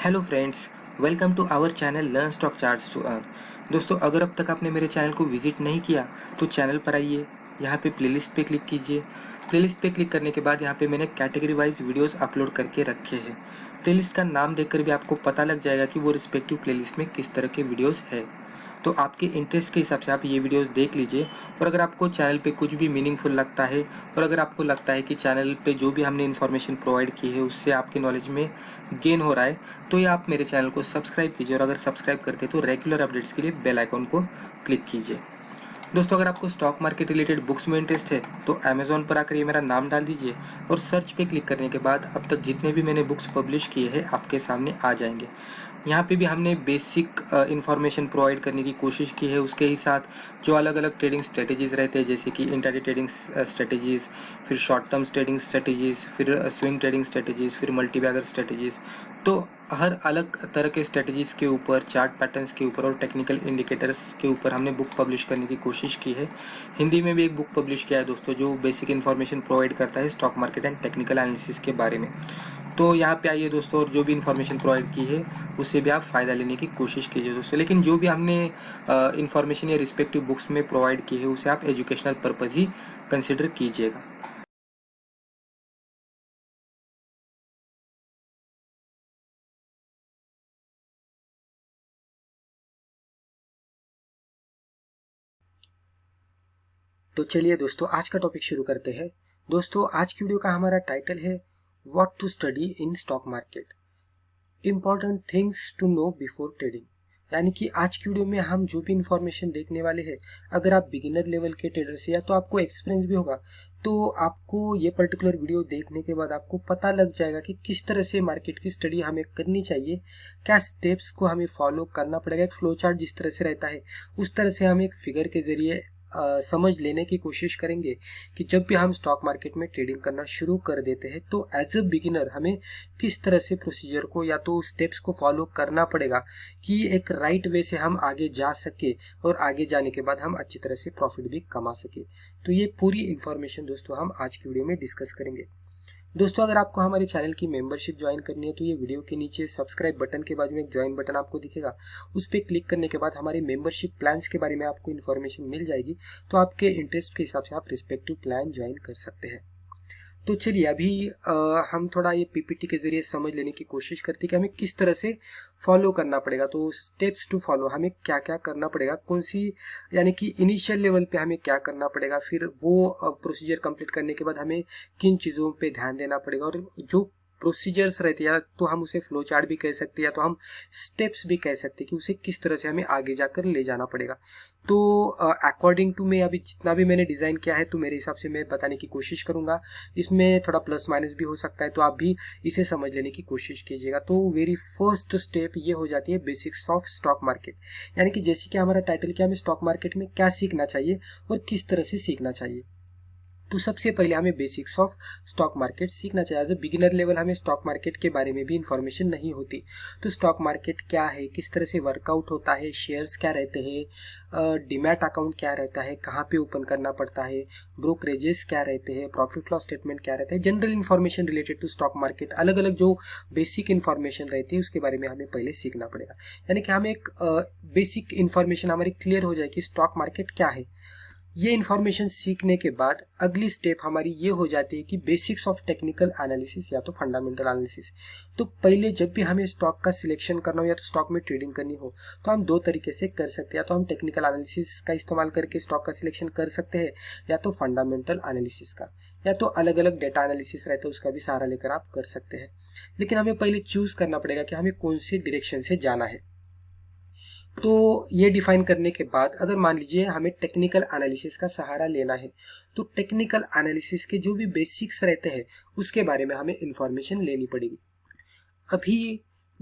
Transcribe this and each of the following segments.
Hello friends, welcome to our channel learn stock charts to earn. दोस्तों, अगर अब तक आपने मेरे चैनल को विजिट नहीं किया तो चैनल पर आइए, यहाँ पे प्लेलिस्ट पे क्लिक कीजिए। प्लेलिस्ट पे क्लिक करने के बाद यहाँ पे मैंने कैटेगरी वाइज वीडियोस अपलोड करके रखे हैं। प्लेलिस्ट का नाम देखकर भी आपको पता लग जाएगा कि वो रिस्पेक्टिव प्लेलिस्ट में किस तरह के वीडियोस है। तो आपके इंटरेस्ट के हिसाब से आप ये वीडियोस देख लीजिए। और अगर आपको चैनल पे कुछ भी मीनिंगफुल लगता है और अगर आपको लगता है कि चैनल पे जो भी हमने इन्फॉर्मेशन प्रोवाइड की है उससे आपके नॉलेज में गेन हो रहा है, तो ये आप मेरे चैनल को सब्सक्राइब कीजिए। और अगर सब्सक्राइब करते तो रेगुलर अपडेट्स के लिए बेल आइकॉन को क्लिक कीजिए। दोस्तों, अगर आपको स्टॉक मार्केट रिलेटेड बुक्स में इंटरेस्ट है तो अमेजोन पर आकर ये मेरा नाम डाल दीजिए और सर्च पे क्लिक करने के बाद अब तक जितने भी मैंने बुक्स पब्लिश किए हैं आपके सामने आ जाएंगे। यहाँ पे भी हमने बेसिक इंफॉर्मेशन प्रोवाइड करने की कोशिश की है। उसके ही साथ जो अलग अलग ट्रेडिंग स्ट्रेटेजीज रहते हैं, जैसे कि इंट्राडे ट्रेडिंग स्ट्रेटेजीज, फिर शॉर्ट टर्म ट्रेडिंग स्ट्रेटेजीज, फिर स्विंग ट्रेडिंग स्ट्रेटेजीज, फिर मल्टीबैगर स्ट्रेटेजीज, तो हर अलग तरह के स्ट्रेटेजीज के ऊपर, चार्ट पैटर्न्स के ऊपर और टेक्निकल इंडिकेटर्स के ऊपर हमने बुक पब्लिश करने की कोशिश की है। हिंदी में भी एक बुक पब्लिश किया है दोस्तों, जो बेसिक इन्फॉर्मेशन प्रोवाइड करता है stock market and technical analysis के बारे में। तो यहाँ पे आइए दोस्तों, और जो भी इन्फॉर्मेशन प्रोवाइड की है उससे भी आप फ़ायदा लेने की कोशिश कीजिए दोस्तों। लेकिन जो भी हमने इन्फॉर्मेशन या रिस्पेक्टिव बुक्स में प्रोवाइड की है उसे आप एजुकेशनल पर्पज़ ही कंसिडर कीजिएगा। तो चलिए दोस्तों, आज का टॉपिक शुरू करते हैं। दोस्तों, आज की वीडियो का हमारा टाइटल है what to study in stock market, important things to know before trading. यानी कि आज की वीडियो में हम जो भी इंफॉर्मेशन देखने वाले हैं, अगर आप बिगिनर लेवल के ट्रेडर से या तो आपको एक्सपीरियंस भी होगा, तो आपको ये पर्टिकुलर वीडियो देखने के बाद आपको पता लग जाएगा कि किस तरह से मार्केट की स्टडी हमें करनी चाहिए, क्या स्टेप्स को हमें फॉलो करना पड़ेगा। एक फ्लो चार्ट जिस तरह से रहता है उस तरह से हम एक फिगर के जरिए समझ लेने की कोशिश करेंगे कि जब भी हम स्टॉक मार्केट में ट्रेडिंग करना शुरू कर देते हैं तो एज अ बिगिनर हमें किस तरह से प्रोसीजर को या तो स्टेप्स को फॉलो करना पड़ेगा कि एक राइट वे से हम आगे जा सके और आगे जाने के बाद हम अच्छी तरह से प्रॉफिट भी कमा सके। तो ये पूरी इंफॉर्मेशन दोस्तों हम आज की वीडियो में डिस्कस करेंगे। दोस्तों, अगर आपको हमारे चैनल की मेंबरशिप ज्वाइन करनी है तो ये वीडियो के नीचे सब्सक्राइब बटन के बाजू में एक ज्वाइन बटन आपको दिखेगा। उस पर क्लिक करने के बाद हमारे मेंबरशिप प्लान्स के बारे में आपको इन्फॉर्मेशन मिल जाएगी। तो आपके इंटरेस्ट के हिसाब से आप रिस्पेक्टिव प्लान ज्वाइन कर सकते हैं। तो चलिए अभी हम थोड़ा ये पीपीटी के जरिए समझ लेने की कोशिश करते हैं कि हमें किस तरह से फॉलो करना पड़ेगा। तो स्टेप्स टू फॉलो, हमें क्या क्या करना पड़ेगा, कौन सी, यानी कि इनिशियल लेवल पे हमें क्या करना पड़ेगा, फिर वो प्रोसीजर कंप्लीट करने के बाद हमें किन चीज़ों पे ध्यान देना पड़ेगा, और जो प्रोसीजर्स रहते हैं या तो हम उसे फ्लो चार्ट भी कह सकते हैं या तो हम स्टेप्स भी कह सकते हैं कि उसे किस तरह से हमें आगे जाकर ले जाना पड़ेगा। तो अकॉर्डिंग टू मैं अभी जितना भी मैंने डिज़ाइन किया है तो मेरे हिसाब से मैं बताने की कोशिश करूंगा। इसमें थोड़ा प्लस माइनस भी हो सकता है, तो आप भी इसे समझ लेने की कोशिश कीजिएगा। तो वेरी फर्स्ट स्टेप ये हो जाती है बेसिक्स ऑफ स्टॉक मार्केट, यानी कि जैसे कि हमारा टाइटल क्या, हमें स्टॉक मार्केट में क्या सीखना चाहिए और किस तरह से सीखना चाहिए। तो सबसे पहले हमें बेसिक्स ऑफ स्टॉक मार्केट सीखना चाहिए। एज ए बिगिनर लेवल हमें स्टॉक मार्केट के बारे में भी इंफॉर्मेशन नहीं होती। तो स्टॉक मार्केट क्या है, किस तरह से वर्कआउट होता है, शेयर्स क्या रहते हैं, डीमैट अकाउंट क्या रहता है, कहाँ पे ओपन करना पड़ता है, ब्रोकरेजेस क्या रहते हैं, प्रॉफिट लॉस स्टेटमेंट क्या रहता है, general information related to stock market, अलग अलग जो बेसिक इन्फॉर्मेशन रहती है उसके बारे में हमें पहले सीखना पड़ेगा। यानी कि हमें एक बेसिक इन्फॉर्मेशन हमारी क्लियर हो जाए कि स्टॉक मार्केट क्या है। ये इन्फॉर्मेशन सीखने के बाद अगली स्टेप हमारी ये हो जाती है कि बेसिक्स ऑफ टेक्निकल एनालिसिस या तो फंडामेंटल एनालिसिस। तो पहले जब भी हमें स्टॉक का सिलेक्शन करना हो या तो स्टॉक में ट्रेडिंग करनी हो तो हम दो तरीके से कर सकते हैं। या तो हम टेक्निकल एनालिसिस का इस्तेमाल करके स्टॉक का सिलेक्शन कर सकते हैं या तो फंडामेंटल एनालिसिस का, या तो अलग अलग डेटा एनालिसिस रहता है उसका भी सहारा लेकर आप कर सकते हैं। लेकिन हमें पहले चूज करना पड़ेगा कि हमें कौन सी डायरेक्शन से जाना है। तो ये डिफाइन करने के बाद अगर मान लीजिए हमें टेक्निकल एनालिसिस का सहारा लेना है तो टेक्निकल एनालिसिस के जो भी बेसिक्स रहते हैं उसके बारे में हमें इंफॉर्मेशन लेनी पड़ेगी। अभी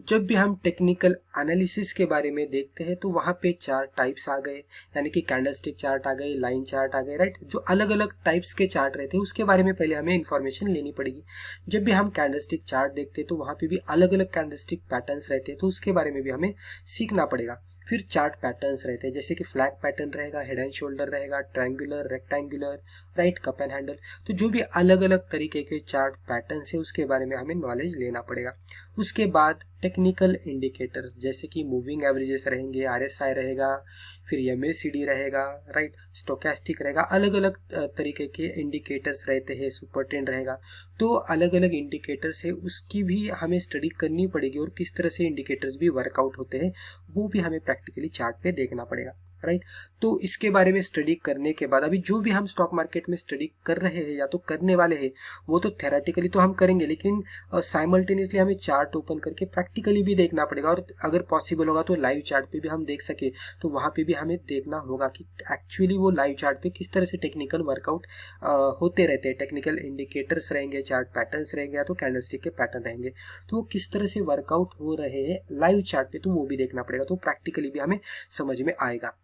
जब भी हम टेक्निकल एनालिसिस के बारे में देखते हैं तो वहाँ पे चार टाइप्स आ गए, यानी कि कैंडलस्टिक चार्ट आ गए, लाइन चार्ट आ गए, राइट। जो अलग अलग टाइप्स के चार्ट रहते हैं उसके बारे में पहले हमें इंफॉर्मेशन लेनी पड़ेगी। जब भी हम कैंडलस्टिक चार्ट देखते हैं तो वहाँ पे भी अलग अलग कैंडलस्टिक पैटर्न्स रहते हैं तो उसके बारे में भी हमें सीखना पड़ेगा। फिर चार्ट पैटर्न्स रहते हैं जैसे कि फ्लैग पैटर्न रहेगा, हेड एंड शोल्डर रहेगा, triangular, rectangular, right, cup and handle. तो जो भी अलग अलग तरीके के चार्ट पैटर्न्स है उसके बारे में हमें नॉलेज लेना पड़ेगा। उसके बाद टेक्निकल इंडिकेटर्स जैसे कि मूविंग एवरेजेस रहेंगे, RSI रहेगा, फिर MACD रहेगा, राइट, स्टोकेस्टिक रहेगा, अलग अलग तरीके के इंडिकेटर्स रहते हैं, सुपर ट्रेंड रहेगा। तो अलग अलग इंडिकेटर्स है, उसकी भी हमें स्टडी करनी पड़ेगी और किस तरह से इंडिकेटर्स भी वर्कआउट होते हैं वो भी हमें प्रैक्टिकली चार्ट पे देखना पड़ेगा, राइट। तो इसके बारे में स्टडी करने के बाद अभी जो भी हम स्टॉक मार्केट में स्टडी कर रहे हैं या तो करने वाले हैं वो तो थेरेटिकली तो हम करेंगे, लेकिन साइमल्टेनियसली हमें चार्ट ओपन करके प्रैक्टिकली भी देखना पड़ेगा। और अगर पॉसिबल होगा तो लाइव चार्ट पे भी हम देख सके तो वहाँ पे भी हमें देखना होगा कि एक्चुअली वो लाइव चार्ट पे किस तरह से टेक्निकल वर्कआउट होते रहते हैं, टेक्निकल इंडिकेटर्स रहेंगे, चार्ट पैटर्न्स रहेंगे या तो कैंडलस्टिक के पैटर्न रहेंगे, तो वो किस तरह से वर्कआउट हो रहे हैं लाइव चार्ट पे, तो वो भी देखना पड़ेगा, तो प्रैक्टिकली भी हमें समझ में आएगा।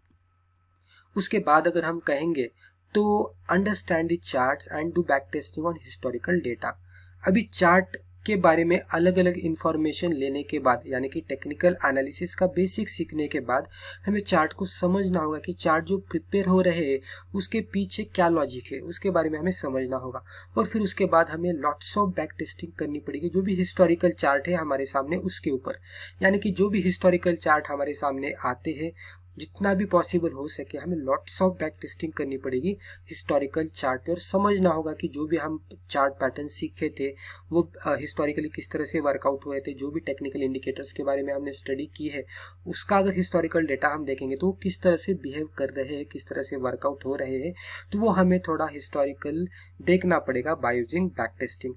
उसके बाद अगर हम कहेंगे तो understand the charts and do back testing on historical data. अभी चार्ट के बारे में अलग अलग इंफॉर्मेशन लेने के बाद यानी कि टेक्निकल एनालिसिस का बेसिक सीखने के बाद हमें चार्ट को समझना होगा कि चार्ट जो प्रिपेयर हो रहे हैं उसके पीछे क्या लॉजिक है, उसके बारे में हमें समझना होगा। और फिर उसके बाद हमें लॉट्स ऑफ बैक टेस्टिंग करनी पड़ेगी जो भी हिस्टोरिकल चार्ट है हमारे सामने उसके ऊपर, यानी कि जो भी हिस्टोरिकल चार्ट हमारे सामने आते हैं जितना भी पॉसिबल हो सके हमें लॉट्स ऑफ बैक टेस्टिंग करनी पड़ेगी हिस्टोरिकल चार्ट पे, और समझना होगा कि जो भी हम चार्ट पैटर्न सीखे थे वो हिस्टोरिकली किस तरह से वर्कआउट हुए थे, जो भी टेक्निकल इंडिकेटर्स के बारे में हमने स्टडी की है उसका अगर हिस्टोरिकल डेटा हम देखेंगे तो वो किस तरह से बिहेव कर रहे हैं, किस तरह से वर्कआउट हो रहे हैं, तो वो हमें थोड़ा हिस्टोरिकल देखना पड़ेगा by using back testing.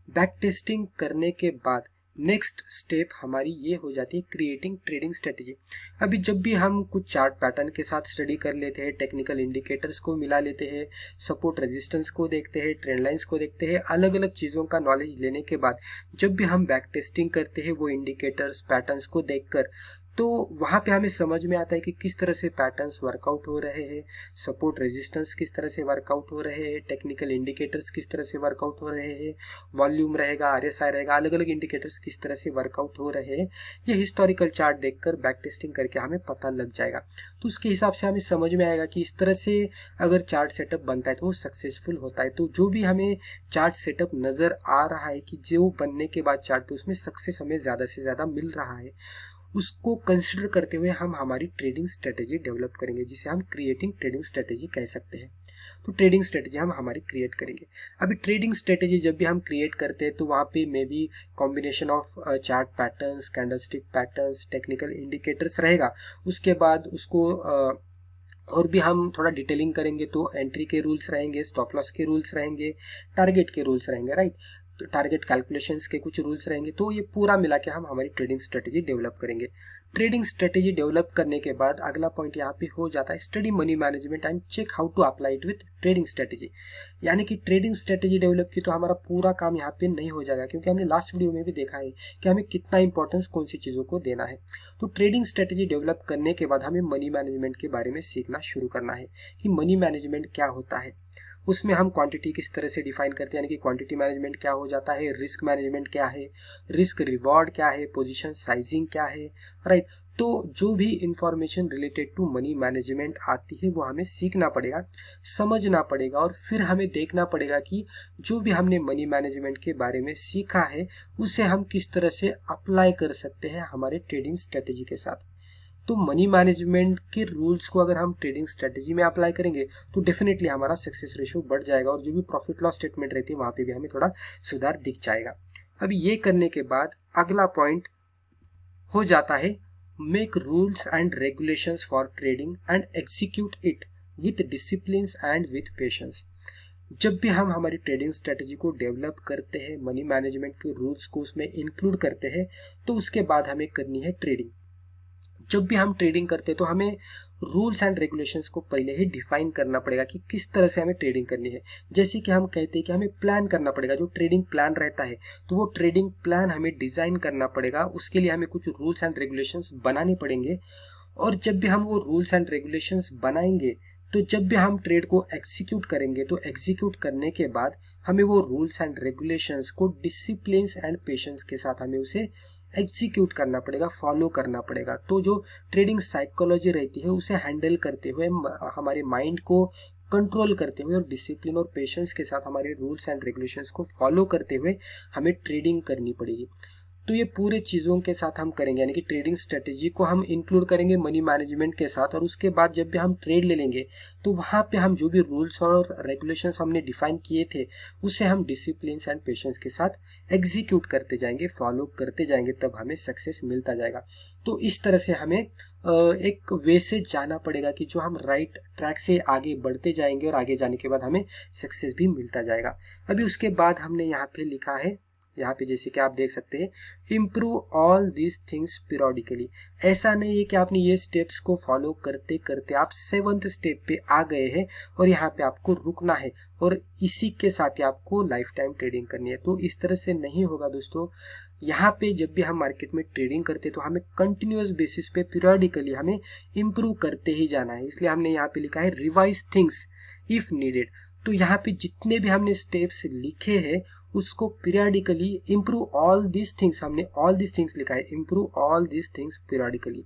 Back testing करने के बाद नेक्स्ट स्टेप हमारी ये हो जाती है क्रिएटिंग ट्रेडिंग स्ट्रेटेजी। अभी जब भी हम कुछ चार्ट पैटर्न के साथ स्टडी कर लेते हैं, टेक्निकल इंडिकेटर्स को मिला लेते हैं, सपोर्ट रेजिस्टेंस को देखते हैं, ट्रेंड लाइंस को देखते हैं, अलग अलग चीज़ों का नॉलेज लेने के बाद जब भी हम बैक टेस्टिंग करते हैं वो इंडिकेटर्स पैटर्न्स को देखकर, तो वहाँ पे हमें समझ में आता है कि किस तरह से पैटर्न्स वर्कआउट हो रहे हैं, सपोर्ट रेजिस्टेंस किस तरह से वर्कआउट हो रहे हैं, टेक्निकल इंडिकेटर्स किस तरह से वर्कआउट हो रहे हैं, वॉल्यूम रहेगा, RSI रहेगा, अलग अलग इंडिकेटर्स किस तरह से वर्कआउट हो रहे हैं, ये हिस्टोरिकल चार्ट देखकर बैक टेस्टिंग करके हमें पता लग जाएगा। तो उसके हिसाब से हमें समझ में आएगा कि इस तरह से अगर चार्ट सेटअप बनता है तो वो सक्सेसफुल होता है। तो जो भी हमें चार्ट सेटअप नज़र आ रहा है कि जो बनने के बाद चार्ट पे उसमें सक्सेस हमें ज़्यादा से ज़्यादा मिल रहा है, उसको कंसिडर करते हुए हम हमारी ट्रेडिंग स्ट्रेटेजी डेवलप करेंगे जिसे हम क्रिएटिंग ट्रेडिंग स्ट्रेटेजी कह सकते हैं। तो ट्रेडिंग स्ट्रेटेजी हम हमारी क्रिएट करेंगे। अभी ट्रेडिंग स्ट्रेटेजी जब भी हम क्रिएट करते हैं तो वहाँ पे may be combination of chart patterns, candlestick patterns, technical indicators रहेगा। उसके बाद उसको और भी हम थोड़ा डिटेलिंग करेंगे तो एंट्री के रूल्स रहेंगे, स्टॉप लॉस के रूल्स रहेंगे, टारगेट के रूल्स रहेंगे, राइट, टारगेट कैलकुलेशंस के कुछ रूल्स रहेंगे। तो ये पूरा मिला के हम हमारी ट्रेडिंग स्ट्रेटेजी डेवलप करेंगे। ट्रेडिंग स्ट्रेटेजी डेवलप करने के बाद अगला पॉइंट यहाँ पे हो जाता है study money management and check how to apply it with trading strategy. यानी कि ट्रेडिंग स्ट्रेटेजी डेवलप की तो हमारा पूरा काम यहाँ पे नहीं हो जाएगा, क्योंकि हमने लास्ट वीडियो में भी देखा है कि हमें कितना इंपॉर्टेंस कौन सी चीज़ों को देना है। तो ट्रेडिंग स्ट्रेटेजी डेवलप करने के बाद हमें मनी मैनेजमेंट के बारे में सीखना शुरू करना है कि मनी मैनेजमेंट क्या होता है। उसमें हम क्वांटिटी किस तरह से डिफाइन करते हैं, यानी कि क्वांटिटी मैनेजमेंट क्या हो जाता है, रिस्क मैनेजमेंट क्या है, रिस्क रिवॉर्ड क्या है, पोजीशन साइजिंग क्या है, राइट। तो जो भी information related to money management आती है वो हमें सीखना पड़ेगा, समझना पड़ेगा, और फिर हमें देखना पड़ेगा कि जो भी हमने मनी मैनेजमेंट के बारे में सीखा है उसे हम किस तरह से अप्लाई कर सकते हैं हमारे ट्रेडिंग स्ट्रेटेजी के साथ। तो मनी मैनेजमेंट के रूल्स को अगर हम ट्रेडिंग स्ट्रेटेजी में अप्लाई करेंगे तो डेफिनेटली हमारा सक्सेस रेशियो बढ़ जाएगा, और जो भी प्रॉफिट लॉस स्टेटमेंट रहती है वहाँ पे भी हमें थोड़ा सुधार दिख जाएगा। अभी ये करने के बाद अगला पॉइंट हो जाता है make rules and regulations for trading and execute it with discipline and with patience. जब भी हम हमारी ट्रेडिंग स्ट्रेटेजी को डेवलप करते हैं, मनी मैनेजमेंट के रूल्स को उसमें इंक्लूड करते हैं, तो उसके बाद हमें करनी है ट्रेडिंग। जब भी हम ट्रेडिंग करते हैं तो हमें रूल्स एंड रेगुलेशंस को पहले ही डिफाइन करना पड़ेगा कि किस तरह से हमें ट्रेडिंग करनी है। जैसे कि हम कहते हैं कि हमें प्लान करना पड़ेगा, जो ट्रेडिंग प्लान रहता है तो वो ट्रेडिंग प्लान हमें डिज़ाइन करना पड़ेगा। उसके लिए हमें कुछ रूल्स एंड रेगुलेशंस बनाने पड़ेंगे, और जब भी हम वो रूल्स एंड रेगुलेशंस बनाएंगे तो जब भी हम ट्रेड को एग्जीक्यूट करेंगे तो एग्जीक्यूट करने के बाद हमें वो रूल्स एंड रेगुलेशंस को डिसिप्लिन एंड पेशेंस के साथ हमें उसे एग्जीक्यूट करना पड़ेगा, फॉलो करना पड़ेगा। तो जो ट्रेडिंग साइकोलॉजी रहती है उसे हैंडल करते हुए, हमारे माइंड को कंट्रोल करते हुए और डिसिप्लिन और पेशेंस के साथ हमारे रूल्स एंड रेगुलेशंस को फॉलो करते हुए हमें ट्रेडिंग करनी पड़ेगी। तो ये पूरे चीज़ों के साथ हम करेंगे, यानी कि ट्रेडिंग स्ट्रेटेजी को हम इंक्लूड करेंगे मनी मैनेजमेंट के साथ। और उसके बाद जब भी हम ट्रेड ले लेंगे तो वहाँ पे हम जो भी रूल्स और रेगुलेशंस हमने डिफाइन किए थे उसे हम डिसिप्लिन एंड पेशेंस के साथ एग्जीक्यूट करते जाएंगे, फॉलो करते जाएंगे, तब हमें सक्सेस मिलता जाएगा। तो इस तरह से हमें एक वे से जाना पड़ेगा कि जो हम राइट ट्रैक से आगे बढ़ते जाएंगे और आगे जाने के बाद हमें सक्सेस भी मिलता जाएगा। अभी उसके बाद हमने यहाँ पे लिखा है, यहाँ पे जैसे कि आप देख सकते हैं, improve all these things periodically. ऐसा नहीं है कि आपने ये स्टेप्स को फॉलो करते करते आप 7th स्टेप पे आ गए हैं और यहाँ पे आपको रुकना है और इसी के साथ ही आपको लाइफ टाइम ट्रेडिंग करनी है। तो इस तरह से नहीं होगा दोस्तों। यहाँ पे जब भी हम मार्केट में ट्रेडिंग करते हैं तो हमें कंटिन्यूअस बेसिस पे पीरियडिकली हमें इम्प्रूव करते ही जाना है। इसलिए हमने यहाँ पे लिखा है रिवाइज थिंग्स इफ नीडेड। तो यहाँ पे जितने भी हमने स्टेप्स लिखे हैं उसको periodically improve all this things, हमने ऑल दिस थिंग्स लिखा है, improve all this things periodically.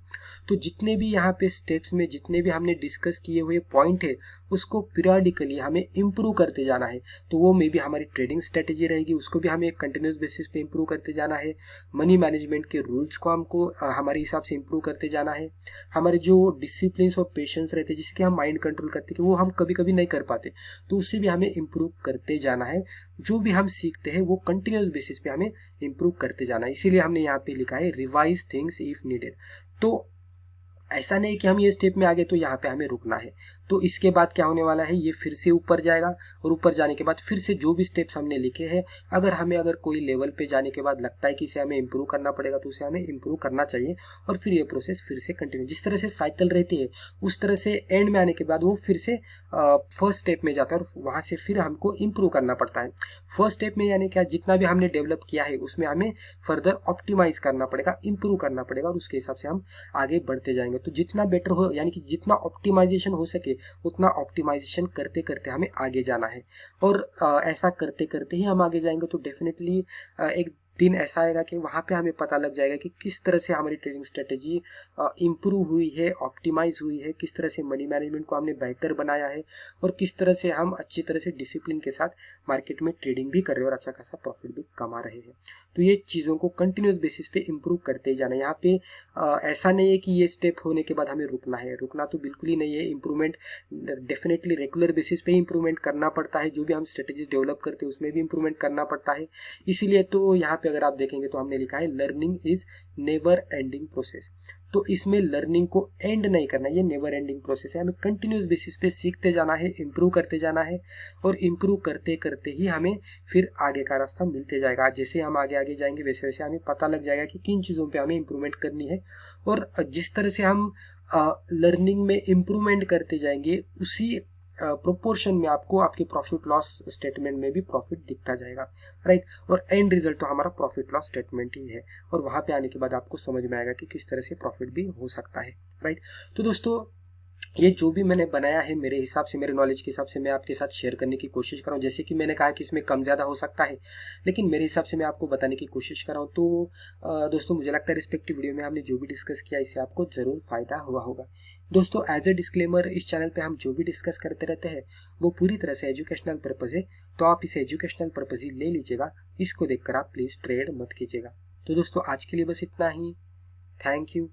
तो जितने भी यहाँ पे स्टेप्स में जितने भी हमने डिस्कस किए हुए पॉइंट है उसको पीरियडिकली हमें इम्प्रूव करते जाना है। तो वो मे बी हमारी ट्रेडिंग स्ट्रेटेजी रहेगी, उसको भी हमें कंटिन्यूस बेसिस पे इम्प्रूव करते जाना है। मनी मैनेजमेंट के रूल्स को हमको हमारे हिसाब से इम्प्रूव करते जाना है। हमारे जो डिसिप्लिन और पेशेंस रहते हैं जिसके हम माइंड कंट्रोल करते हैं कि वो हम कभी कभी नहीं कर पाते, तो उससे भी हमें इम्प्रूव करते जाना है। जो भी हम सीखते हैं वो कंटिन्यूस बेसिस पे हमें इम्प्रूव करते जाना है। इसीलिए हमने यहाँ पे लिखा है रिवाइज थिंग्स इफ नीडेड। तो ऐसा नहीं कि हम ये स्टेप में आ गए तो यहाँ पे हमें रुकना है। तो इसके बाद क्या होने वाला है, ये फिर से ऊपर जाएगा और ऊपर जाने के बाद फिर से जो भी स्टेप्स हमने लिखे हैं अगर कोई लेवल पे जाने के बाद लगता है कि इसे हमें इम्प्रूव करना पड़ेगा तो उसे हमें इम्प्रूव करना चाहिए और फिर ये प्रोसेस फिर से कंटिन्यू। जिस तरह से साइकिल रहती है उस तरह से एंड में आने के बाद वो फिर से फर्स्ट स्टेप में जाता है और वहाँ से फिर हमको इम्प्रूव करना पड़ता है। फर्स्ट स्टेप में यानी क्या, जितना भी हमने डेवलप किया है उसमें हमें फर्दर ऑप्टिमाइज करना पड़ेगा, इम्प्रूव करना पड़ेगा और उसके हिसाब से हम आगे बढ़ते जाएंगे। तो जितना बेटर हो, यानी कि जितना ऑप्टिमाइजेशन हो सके उतना ऑप्टिमाइजेशन करते करते हमें आगे जाना है। और ऐसा करते करते ही हम आगे जाएंगे तो डेफिनेटली एक दिन ऐसा आएगा कि वहाँ पे हमें पता लग जाएगा कि किस तरह से हमारी ट्रेडिंग स्ट्रेटेजी इम्प्रूव हुई है, ऑप्टिमाइज हुई है, किस तरह से मनी मैनेजमेंट को हमने बेहतर बनाया है और किस तरह से हम अच्छी तरह से डिसिप्लिन के साथ मार्केट में ट्रेडिंग भी कर रहे हैं और अच्छा खासा प्रॉफिट भी कमा रहे हैं। तो ये चीज़ों को कंटिन्यूस बेसिस पे इम्प्रूव करते ही जाना है। यहाँ पे ऐसा नहीं है कि ये स्टेप होने के बाद हमें रुकना है, रुकना तो बिल्कुल ही नहीं है। इम्प्रूवमेंट डेफिनेटली रेगुलर बेसिस पे इम्प्रूवमेंट करना पड़ता है, जो भी हम स्ट्रेटेजी डेवलप करते हैं उसमें भी इम्प्रूवमेंट करना पड़ता है। इसीलिए तो यहाँ पे अगर आप देखेंगे तो हमने लिखा है learning is never ending process. तो इसमें लर्निंग को एंड नहीं करना, ये नेवर एंडिंग प्रोसेस है। हमें कंटिन्यूस बेसिस पे सीखते जाना है, इम्प्रूव करते जाना है और इम्प्रूव करते करते ही हमें फिर आगे का रास्ता मिलते जाएगा। जैसे हम आगे आगे जाएंगे वैसे वैसे हमें पता लग जाएगा कि किन चीज़ों पे हमें इम्प्रूवमेंट करनी है और जिस तरह से हम लर्निंग में इम्प्रूवमेंट करते जाएंगे उसी प्रोपोर्शन में आपको आपके प्रॉफिट लॉस स्टेटमेंट में भी प्रॉफिट दिखता जाएगा, राइट। और एंड रिजल्ट तो हमारा प्रॉफिट लॉस स्टेटमेंट ही है और वहाँ पे आने के बाद आपको समझ में आएगा कि किस तरह से प्रॉफिट भी हो सकता है, राइट। तो दोस्तों ये जो भी मैंने बनाया है मेरे हिसाब से, मेरे नॉलेज के हिसाब से मैं आपके साथ शेयर करने की कोशिश कर रहा हूँ। जैसे कि मैंने कहा कि इसमें कम ज़्यादा हो सकता है, लेकिन मेरे हिसाब से मैं आपको बताने की कोशिश कर रहा हूँ। तो दोस्तों मुझे लगता है रिस्पेक्टिव वीडियो में हमने जो भी डिस्कस किया इससे आपको ज़रूर फायदा हुआ होगा। दोस्तों एज ए डिस्क्लेमर, इस चैनल पे हम जो भी डिस्कस करते रहते हैं वो पूरी तरह से एजुकेशनल पर्पज़ है, तो आप इसे एजुकेशनल पर्पज़ ही ले लीजिएगा। इसको देखकर आप प्लीज़ ट्रेड मत कीजिएगा। तो दोस्तों आज के लिए बस इतना ही। Thank you.